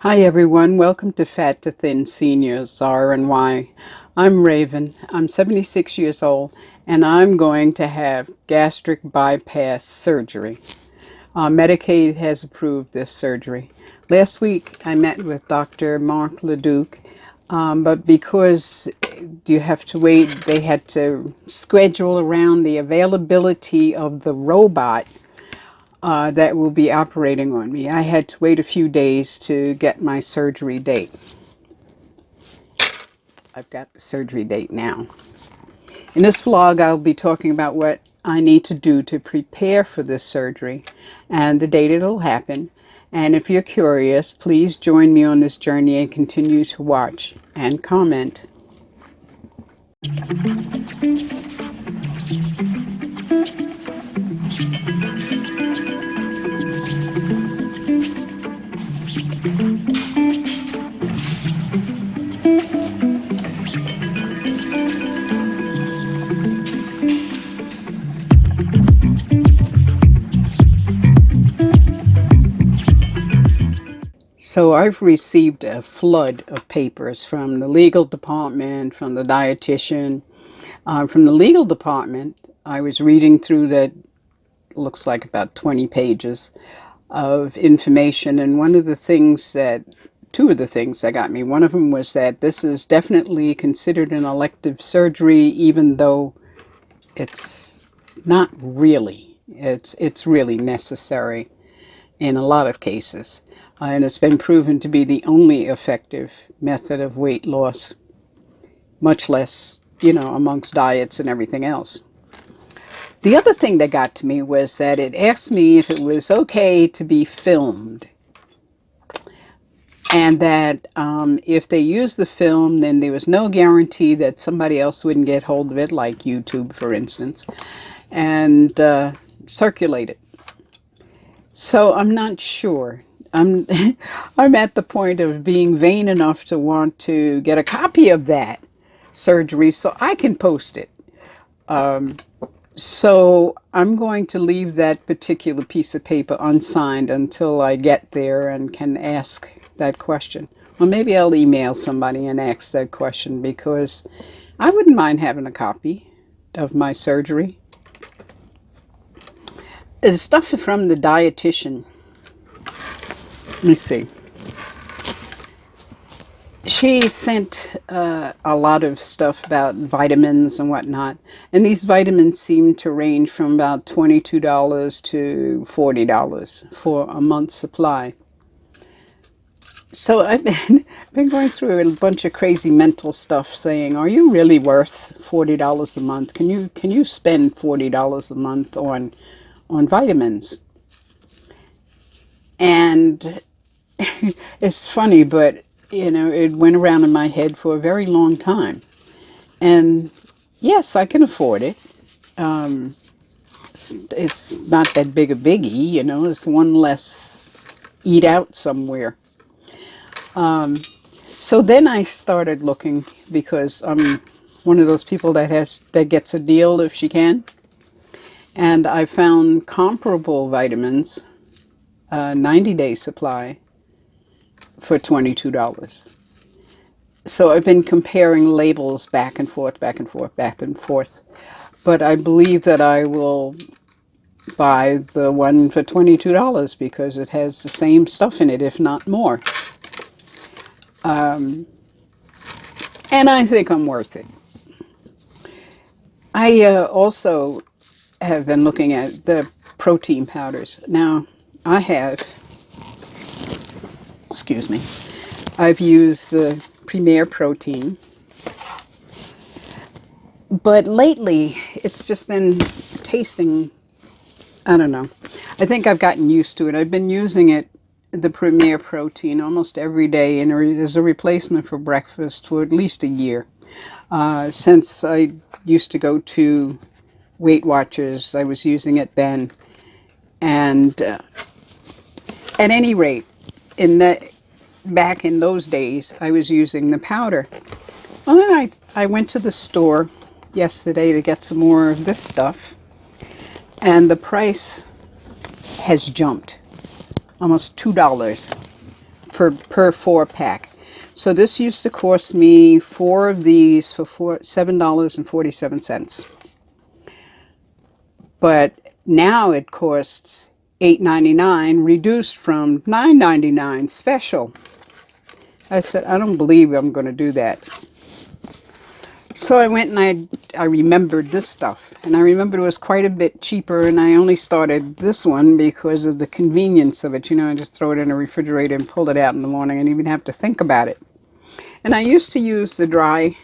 Hi everyone, welcome to Fat to Thin Seniors, �R&Y. I'm Raven, I'm 76 years old, and I'm going to have gastric bypass surgery. Medicaid has approved this surgery. Last week I met with Dr. Marc Leduc, but because you have to wait, they had to schedule around the availability of the robot that will be operating on me. I had to wait a few days to get my surgery date. I've got the surgery date now. In this vlog, I'll be talking about what I need to do to prepare for this surgery and the date it'll happen. And if you're curious, please join me on this journey and continue to watch and comment. So I've received a flood of papers from the legal department, from the dietitian. From the legal department, I was reading through that, looks like about 20 pages of information. And two of the things that got me, one of them was that this is definitely considered an elective surgery, even though it's not really. It's really necessary in a lot of cases. And it's been proven to be the only effective method of weight loss, much less, amongst diets and everything else. The other thing that got to me was that it asked me if it was okay to be filmed. And that if they used the film, then there was no guarantee that somebody else wouldn't get hold of it, like YouTube, for instance, and circulate it. So I'm not sure. I'm at the point of being vain enough to want to get a copy of that surgery so I can post it. So I'm going to leave that particular piece of paper unsigned until I get there and can ask that question. Or maybe I'll email somebody and ask that question, because I wouldn't mind having a copy of my surgery. The stuff from the dietitian. Let me see. She sent a lot of stuff about vitamins and whatnot. And these vitamins seem to range from about $22 to $40 for a month's supply. So I've been going through a bunch of crazy mental stuff saying, are you really worth $40 a month? Can you spend $40 a month on vitamins? And it's funny, but it went around in my head for a very long time. And yes, I can afford it. It's not that big a biggie, it's one less eat out somewhere. So then I started looking, because I'm one of those people that gets a deal if she can. And I found comparable vitamins, 90-day supply, for $22. So I've been comparing labels back and forth. But I believe that I will buy the one for $22 because it has the same stuff in it, if not more. And I think I'm worth it. I also have been looking at the protein powders. Now, I've used Premier Protein, but lately it's just been tasting, I don't know. I think I've gotten used to it. I've been using it, the Premier Protein, almost every day, and as a replacement for breakfast for at least a year. Since I used to go to Weight Watchers, I was using it then. And at any rate, back in those days, I was using the powder. Well, then I went to the store yesterday to get some more of this stuff, and the price has jumped almost $2 per 4-pack. So this used to cost me 4 of these for $7.47. But now it costs $8.99, reduced from $9.99 special. I said, I don't believe I'm going to do that. So I went and I remembered this stuff. And I remembered it was quite a bit cheaper, and I only started this one because of the convenience of it. You know, I just throw it in the refrigerator and pull it out in the morning and even have to think about it. And I used to use the dry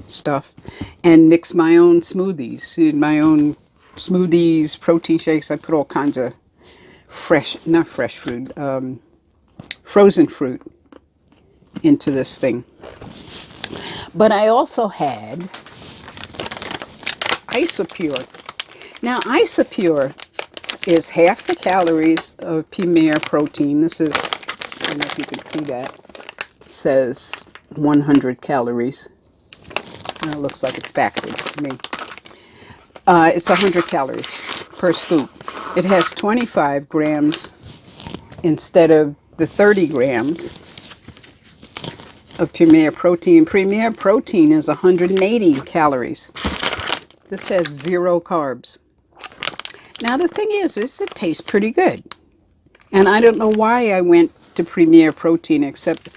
stuff and mix my own smoothies, my own smoothies, protein shakes. I put all kinds of frozen fruit into this thing. But I also had 𝗂𝒐𝒊𝒄𝒄𝒁. Now, 𝗂𝒂𝒊𝒄𝒄𝒁 is half the calories of 𝗄𝒄𝒄𝒁 protein. This is, I don't know if you can see that. It says 100 calories. It looks like it's backwards to me. It's 100 calories per scoop. It has 25 grams instead of the 30 grams of 𝗄𝒄𝒄𝒁 protein. 𝗄𝒄𝒄𝒁 protein is 180 calories. This has 0 carbs. Now the thing is it tastes pretty good. And I don't know why I went to 𝗄𝒄𝒄𝒁 protein, except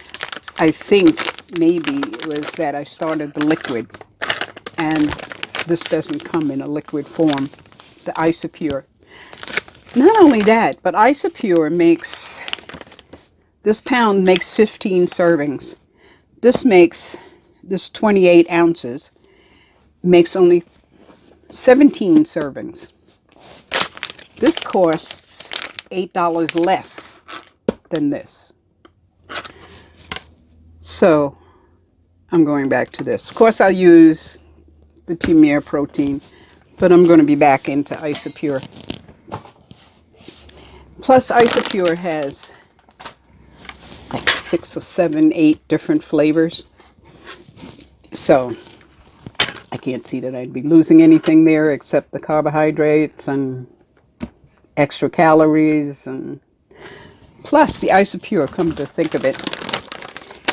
I think maybe it was that I started the liquid. And this doesn't come in a liquid form, the 𝗂𝒂𝒊𝒄𝒄𝒁. Not only that, but 𝗂𝒂𝒊𝒄𝒄𝒁 makes, this pound makes 15 servings. This 28 ounces, makes only 17 servings. This costs $8 less than this. So I'm going back to this. Of course, I'll use the 𝗄𝒄𝒄𝒁 protein, but I'm going to be back into 𝗂𝒂𝒊𝒄𝒄𝒁. Plus, 𝗂𝒂𝒊𝒄𝒄𝒁 has like 6 or 7, 8 different flavors. So I can't see that I'd be losing anything there except the carbohydrates and extra calories. And plus, the 𝗂𝒂𝒊𝒄𝒄𝒁, come to think of it,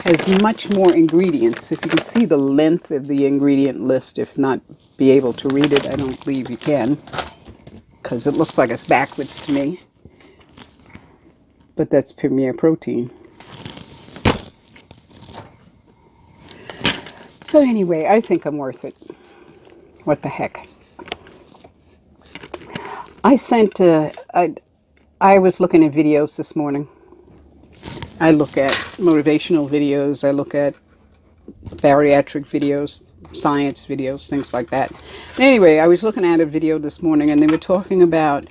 has much more ingredients. If you can see the length of the ingredient list, if not be able to read it, I don't believe you can, because it looks like it's backwards to me. But that's 𝗄𝒄𝒄𝒁 protein. So anyway, I think I'm worth it. What the heck. I was looking at videos this morning. I look at motivational videos. I look at bariatric videos, science videos, things like that. Anyway, I was looking at a video this morning, and they were talking about,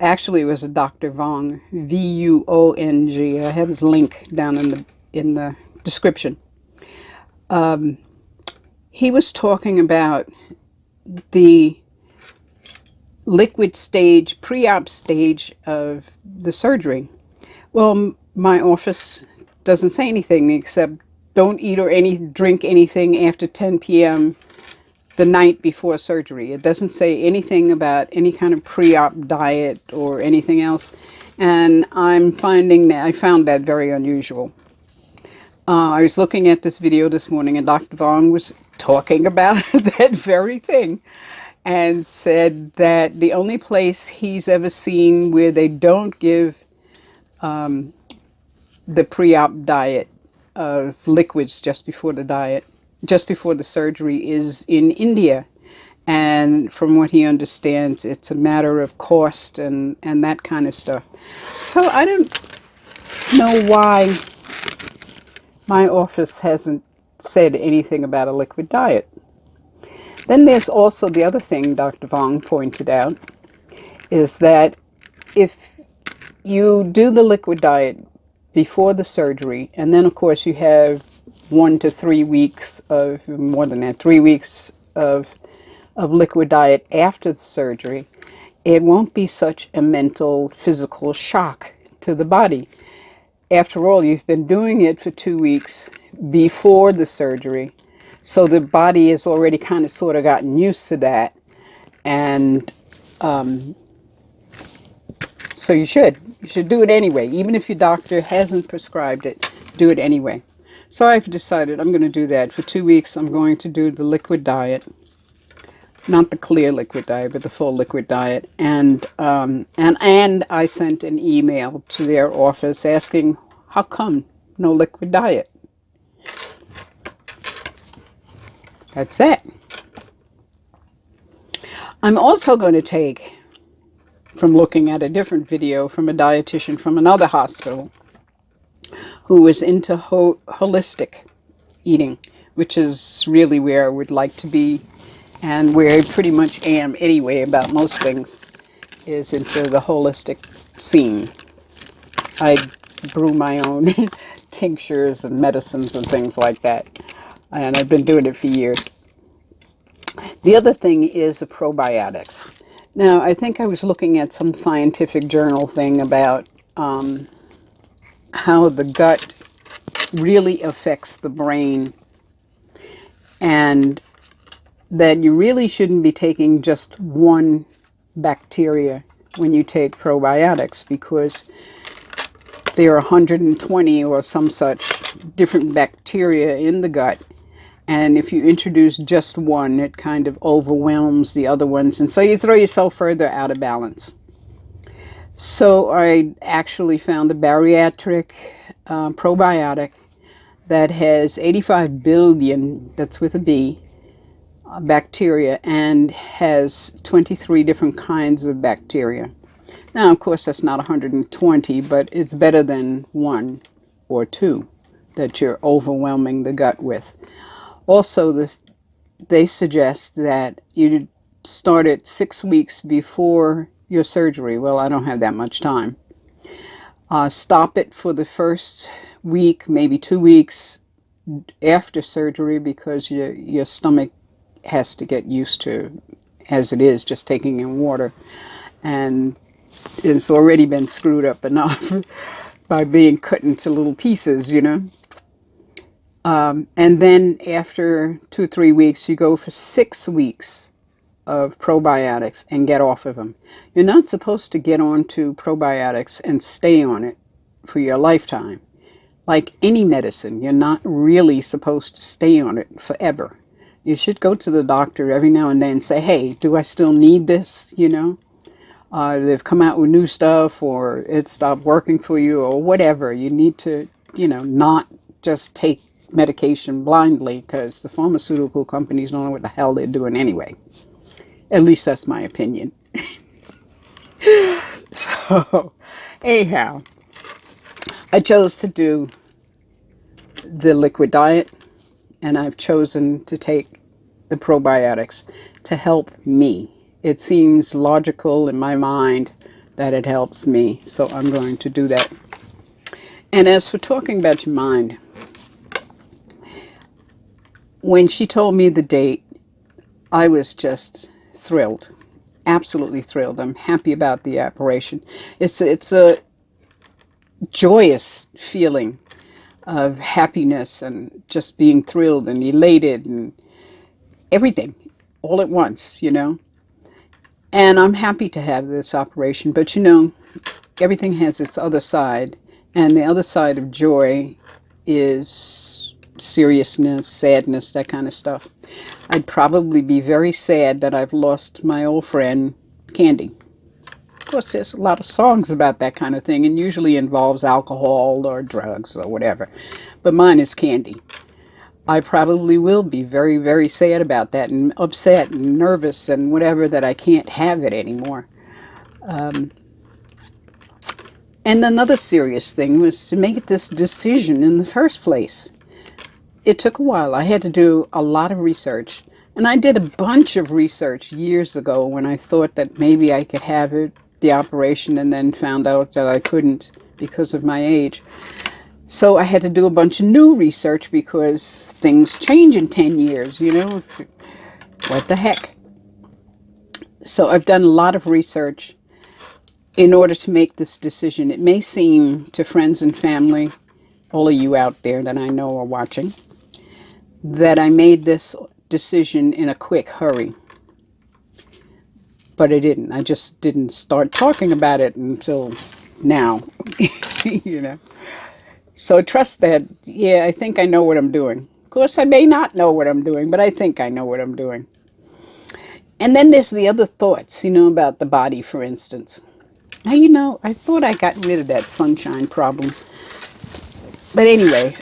actually it was a Dr. Vuong, V-U-O-N-G. I have his link down in the description. He was talking about the liquid stage, pre-op stage of the surgery. Well, my office doesn't say anything except don't eat or drink anything after 10 p.m. the night before surgery. It doesn't say anything about any kind of pre-op diet or anything else. And I found that very unusual. I was looking at this video this morning, and Dr. Vuong was talking about that very thing, and said that the only place he's ever seen where they don't give the pre-op diet of liquids just before the surgery is in India. And from what he understands, it's a matter of cost and that kind of stuff. So I don't know why my office hasn't said anything about a liquid diet. Then there's also the other thing Dr. Vuong pointed out, is that if you do the liquid diet before the surgery, and then of course you have 1 to 3 weeks of, more than that, 3 weeks of liquid diet after the surgery, it won't be such a mental, physical shock to the body. After all, you've been doing it for 2 weeks before the surgery, so the body has already kind of sort of gotten used to that. And so you should, You should do it anyway. Even if your doctor hasn't prescribed it, do it anyway. So I've decided I'm going to do that. For 2 weeks, I'm going to do the liquid diet. Not the clear liquid diet, but the full liquid diet. And I sent an email to their office asking, how come no liquid diet? That's it. I'm also going to take, from looking at a different video from a dietitian from another hospital who was into holistic eating, which is really where I would like to be, and where I pretty much am anyway about most things, is into the holistic scene. I brew my own tinctures and medicines and things like that, and I've been doing it for years. The other thing is the probiotics. Now, I think I was looking at some scientific journal thing about how the gut really affects the brain, and that you really shouldn't be taking just one bacteria when you take probiotics, because there are 120 or some such different bacteria in the gut. And if you introduce just one, it kind of overwhelms the other ones. And so you throw yourself further out of balance. So I actually found a bariatric probiotic that has 85 billion, that's with a B, bacteria, and has 23 different kinds of bacteria. Now, of course, that's not 120, but it's better than 1 or 2 that you're overwhelming the gut with. Also, they suggest that you start it 6 weeks before your surgery. Well, I don't have that much time. Stop it for the first week, maybe 2 weeks after surgery, because your stomach has to get used to, as it is, just taking in water. And it's already been screwed up enough by being cut into little pieces, you know. And then after 2 or 3 weeks, you go for 6 weeks of probiotics and get off of them. You're not supposed to get onto probiotics and stay on it for your lifetime. Like any medicine, you're not really supposed to stay on it forever. You should go to the doctor every now and then and say, hey, do I still need this, you know? They've come out with new stuff, or it stopped working for you, or whatever. You need to, you know, not just take medication blindly, because the pharmaceutical companies don't know what the hell they're doing anyway. At least that's my opinion. So, anyhow, I chose to do the liquid diet, and I've chosen to take the probiotics to help me. It seems logical in my mind that it helps me, so I'm going to do that. And as for talking about your mind, when she told me the date, I was just thrilled, absolutely thrilled. I'm happy about the operation. It's a joyous feeling of happiness and just being thrilled and elated and everything all at once, you know. And I'm happy to have this operation, but you know, everything has its other side, and the other side of joy is seriousness, sadness, that kind of stuff. I'd probably be very sad that I've lost my old friend, Candy. Of course, there's a lot of songs about that kind of thing, and usually involves alcohol or drugs or whatever. But mine is Candy. I probably will be very, very sad about that, and upset and nervous and whatever that I can't have it anymore. And another serious thing was to make this decision in the first place. It took a while. I had to do a lot of research. And I did a bunch of research years ago when I thought that maybe I could have it, the operation, and then found out that I couldn't because of my age. So I had to do a bunch of new research because things change in 10 years, you know. What the heck? So I've done a lot of research in order to make this decision. It may seem to friends and family, all of you out there that I know are watching, that I made this decision in a quick hurry. But I didn't. I just didn't start talking about it until now. You know. So trust that, yeah, I think I know what I'm doing. Of course, I may not know what I'm doing, but I think I know what I'm doing. And then there's the other thoughts, about the body, for instance. Now, I thought I got rid of that sunshine problem. But anyway,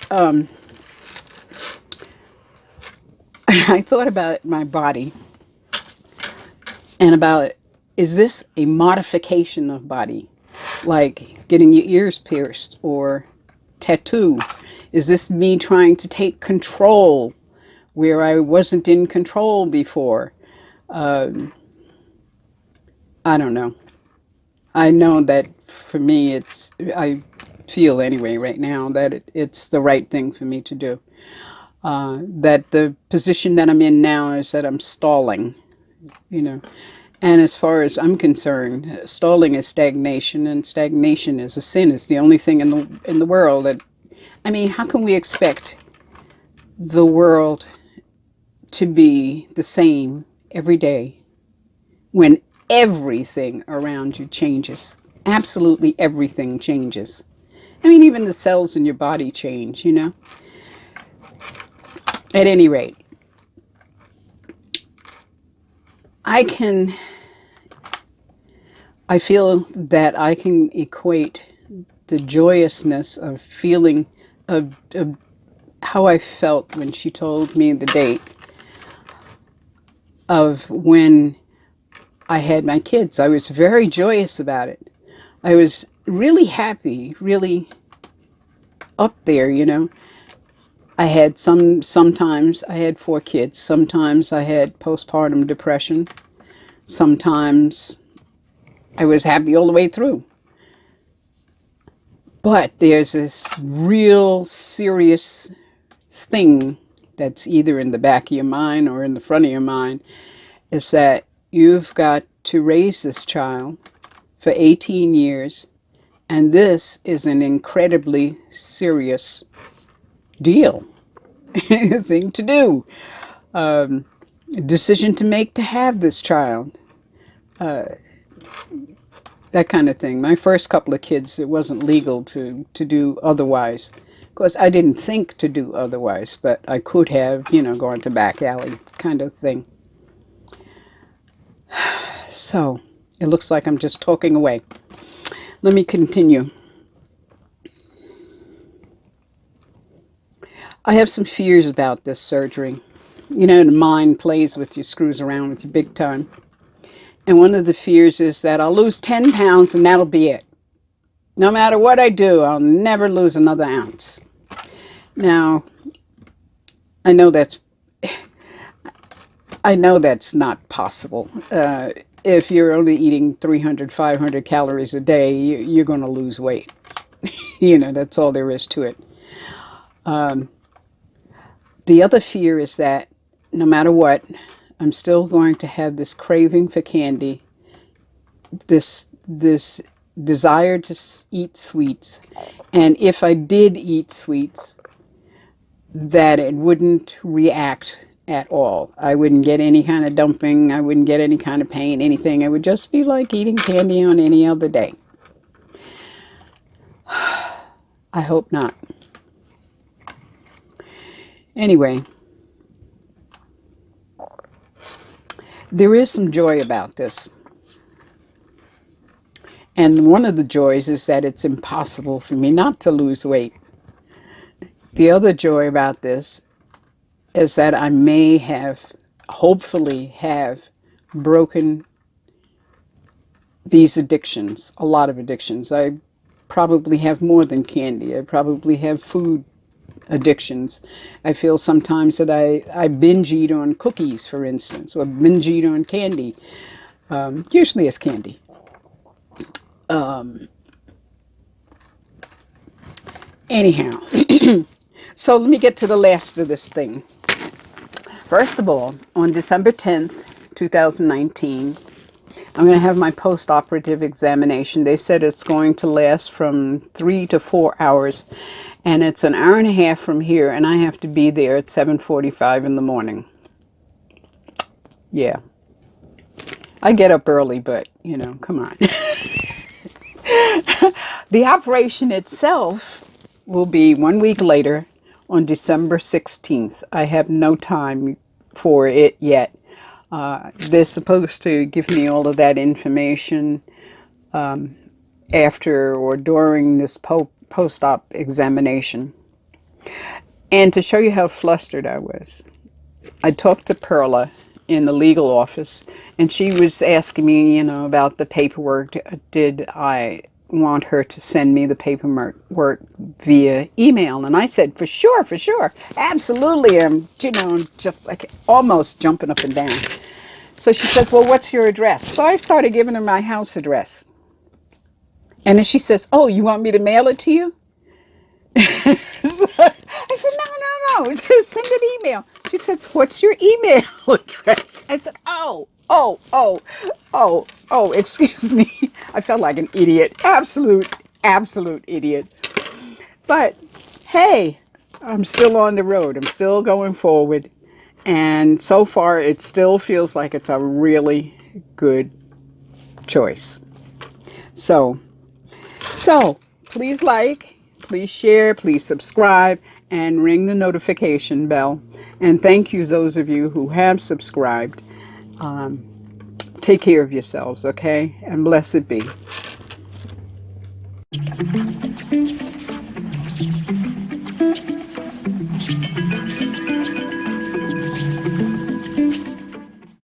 I thought about my body and about, is this a modification of body? Like getting your ears pierced or tattoo? Is this me trying to take control where I wasn't in control before? I don't know. I know that for me, I feel anyway right now that it's the right thing for me to do. That the position that I'm in now is that I'm stalling, And as far as I'm concerned, stalling is stagnation, and stagnation is a sin. It's the only thing in the world that, how can we expect the world to be the same every day when everything around you changes? Absolutely everything changes. Even the cells in your body change, At any rate, I feel that I can equate the joyousness of feeling of how I felt when she told me the date of when I had my kids. I was very joyous about it. I was really happy, really up there, I had sometimes I had 4 kids. Sometimes I had postpartum depression. Sometimes I was happy all the way through. But there's this real serious thing that's either in the back of your mind or in the front of your mind, is that you've got to raise this child for 18 years, and this is an incredibly serious deal, thing to do, decision to make to have this child, that kind of thing. My first couple of kids, it wasn't legal to do otherwise. Of course, I didn't think to do otherwise, but I could have, gone to back alley kind of thing. So, it looks like I'm just talking away. Let me continue. I have some fears about this surgery. The mind plays with you, screws around with you big time. And one of the fears is that I'll lose 10 pounds and that'll be it. No matter what I do, I'll never lose another ounce. Now, I know that's not possible. If you're only eating 300, 500 calories a day, you're going to lose weight. That's all there is to it. The other fear is that no matter what, I'm still going to have this craving for candy, this desire to eat sweets, and if I did eat sweets, that it wouldn't react at all. I wouldn't get any kind of dumping, I wouldn't get any kind of pain, anything. It would just be like eating candy on any other day. I hope not. Anyway, there is some joy about this. And one of the joys is that it's impossible for me not to lose weight. The other joy about this is that I may hopefully have broken these addictions, a lot of addictions. I probably have more than candy. I probably have food addictions. I feel sometimes that I binge eat on cookies, for instance, or binge eat on candy. Usually it's candy. Anyhow, so let me get to the last of this thing. First of all, on December 10th, 2019, I'm going to have my post-operative examination. They said it's going to last from 3 to 4 hours, and it's an hour and a half from here, and I have to be there at 7:45 in the morning. Yeah. I get up early, but, come on. The operation itself will be 1 week later on December 16th. I have no time for it yet. They're supposed to give me all of that information after or during this post-op examination. And to show you how flustered I was, I talked to Perla in the legal office, and she was asking me, about the paperwork. Did I want her to send me the paperwork via email? And I said, for sure, absolutely. I'm, just like almost jumping up and down. So she says, well, what's your address? So I started giving her my house address. And then she says, oh, you want me to mail it to you? So I said, no. Just send an email. She said, what's your email address? I said, excuse me. I felt like an idiot. Absolute idiot. But hey, I'm still on the road. I'm still going forward. And so far, it still feels like it's a really good choice. So please like, please share, please subscribe, and ring the notification bell. And thank you, those of you who have subscribed. Take care of yourselves, okay? And blessed be.